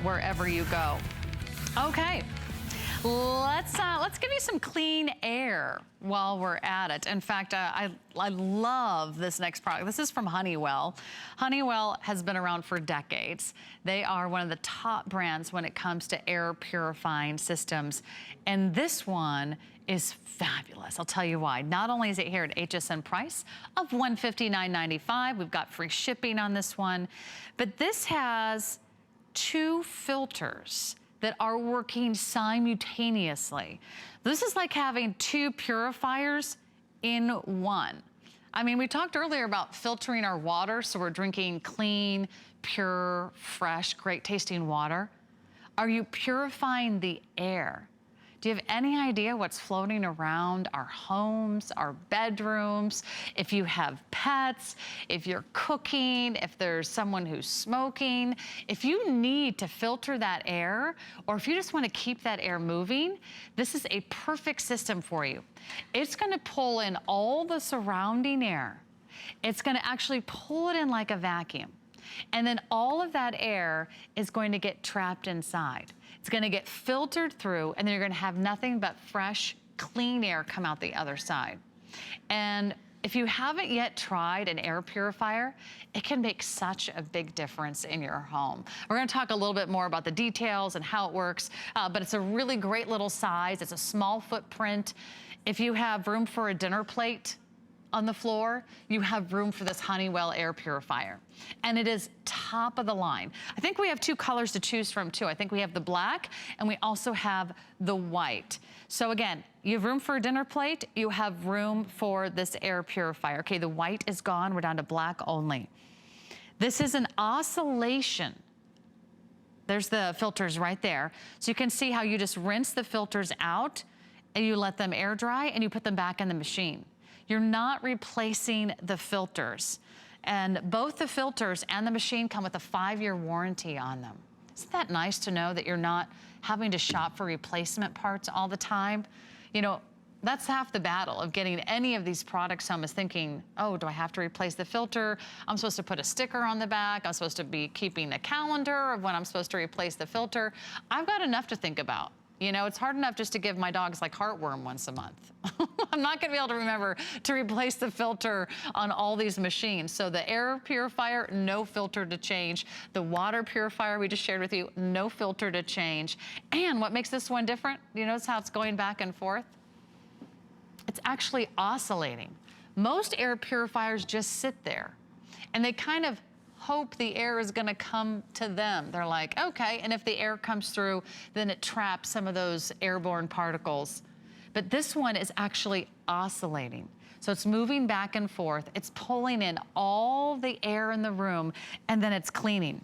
wherever you go. Okay. Let's give you some clean air while we're at it. In fact, I love this next product. This is from Honeywell. Honeywell has been around for decades. They are one of the top brands when it comes to air purifying systems. And this one is fabulous. I'll tell you why. Not only is it here at HSN price of $159.95, we've got free shipping on this one, but this has 2 filters that are working simultaneously. This is like having 2 purifiers in one. I mean, we talked earlier about filtering our water, so we're drinking clean, pure, fresh, great tasting water. Are you purifying the air? Do you have any idea what's floating around our homes, our bedrooms? If you have pets, if you're cooking, if there's someone who's smoking, if you need to filter that air, or if you just want to keep that air moving, this is a perfect system for you. It's going to pull in all the surrounding air. It's going to actually pull it in like a vacuum. And then all of that air is going to get trapped inside. It's going to get filtered through, and then you're going to have nothing but fresh, clean air come out the other side. And if you haven't yet tried an air purifier, it can make such a big difference in your home. We're going to talk a little bit more about the details and how it works, but it's a really great little size. It's a small footprint. If you have room for a dinner plate on the floor, you have room for this Honeywell air purifier. And it is top of the line. I think we have 2 colors to choose from too. I think we have the black and we also have the white. So again, you have room for a dinner plate, you have room for this air purifier. Okay, the white is gone, we're down to black only. This is an oscillation. There's the filters right there. So you can see how you just rinse the filters out and you let them air dry and you put them back in the machine. You're not replacing the filters. And both the filters and the machine come with a 5-year warranty on them. Isn't that nice to know that you're not having to shop for replacement parts all the time? You know, that's half the battle of getting any of these products home, is thinking, oh, do I have to replace the filter? I'm supposed to put a sticker on the back. I'm supposed to be keeping a calendar of when I'm supposed to replace the filter. I've got enough to think about. You know, it's hard enough just to give my dogs like heartworm once a month. I'm not gonna be able to remember to replace the filter on all these machines. So the air purifier, no filter to change. The water purifier we just shared with you, no filter to change. And what makes this one different? You notice how it's going back and forth? It's actually oscillating. Most air purifiers just sit there and they kind of hope the air is gonna come to them. They're like, okay, and if the air comes through, then it traps some of those airborne particles. But this one is actually oscillating. So it's moving back and forth. It's pulling in all the air in the room, and then it's cleaning.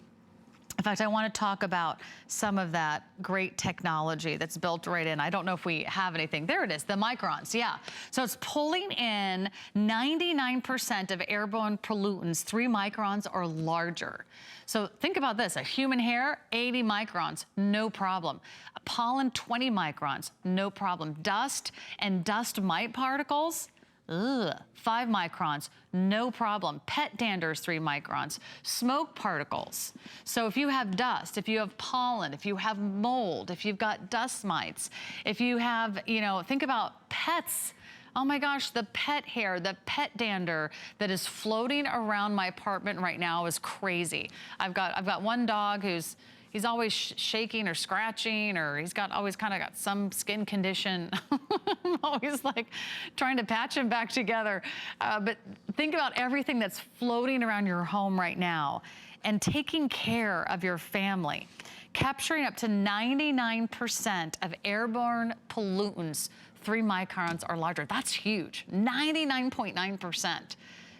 In fact, I want to talk about some of that great technology that's built right in. I don't know if we have anything. There it is, the microns, yeah. So it's pulling in 99% of airborne pollutants, 3 microns or larger. So think about this, a human hair, 80 microns, no problem. A pollen, 20 microns, no problem. Dust and dust mite particles, 5 microns, no problem. Pet dander is 3 microns. Smoke particles. So if you have dust, if you have pollen, if you have mold, if you've got dust mites, if you have, you know, think about pets. Oh my gosh, the pet hair, the pet dander that is floating around my apartment right now is crazy. I've got one dog he's always shaking or scratching, or he's always kind of got some skin condition. I'm always like trying to patch him back together. But think about everything that's floating around your home right now and taking care of your family. Capturing up to 99% of airborne pollutants, 3 microns or larger. That's huge, 99.9%.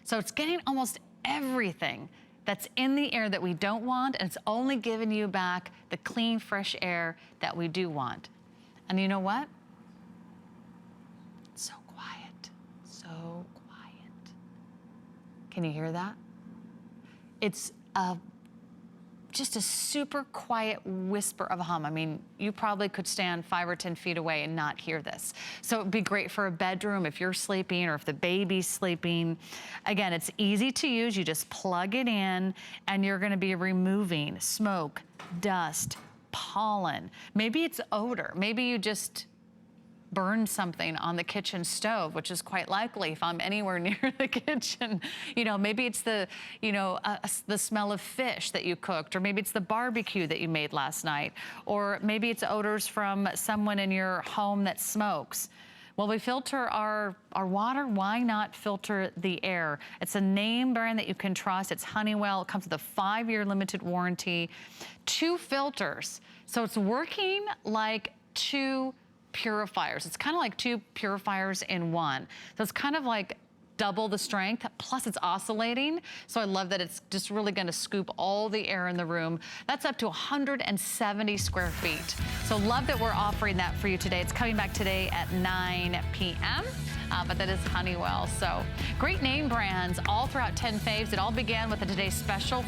So it's getting almost everything that's in the air that we don't want, and it's only giving you back the clean, fresh air that we do want. And you know what? It's so quiet, so quiet. Can you hear that? It's a just a super quiet whisper of a hum. I mean, you probably could stand 5 or 10 feet away and not hear this. So it would be great for a bedroom if you're sleeping or if the baby's sleeping. Again, it's easy to use. You just plug it in and you're gonna be removing smoke, dust, pollen. Maybe it's odor. Maybe you just burned something on the kitchen stove, which is quite likely if I'm anywhere near the kitchen. You know, maybe it's the, the smell of fish that you cooked, or maybe it's the barbecue that you made last night, or maybe it's odors from someone in your home that smokes. Well, we filter our water. Why not filter the air? It's a name brand that you can trust. It's Honeywell. It comes with a 5-year limited warranty, 2 filters. So it's working like 2 purifiers. It's kind of like 2 purifiers in one. So it's kind of like double the strength, plus it's oscillating. So I love that it's just really gonna scoop all the air in the room. That's up to 170 square feet. So love that we're offering that for you today. It's coming back today at 9 p.m. But that is Honeywell. So great name brands all throughout 10 faves. It all began with a today's special.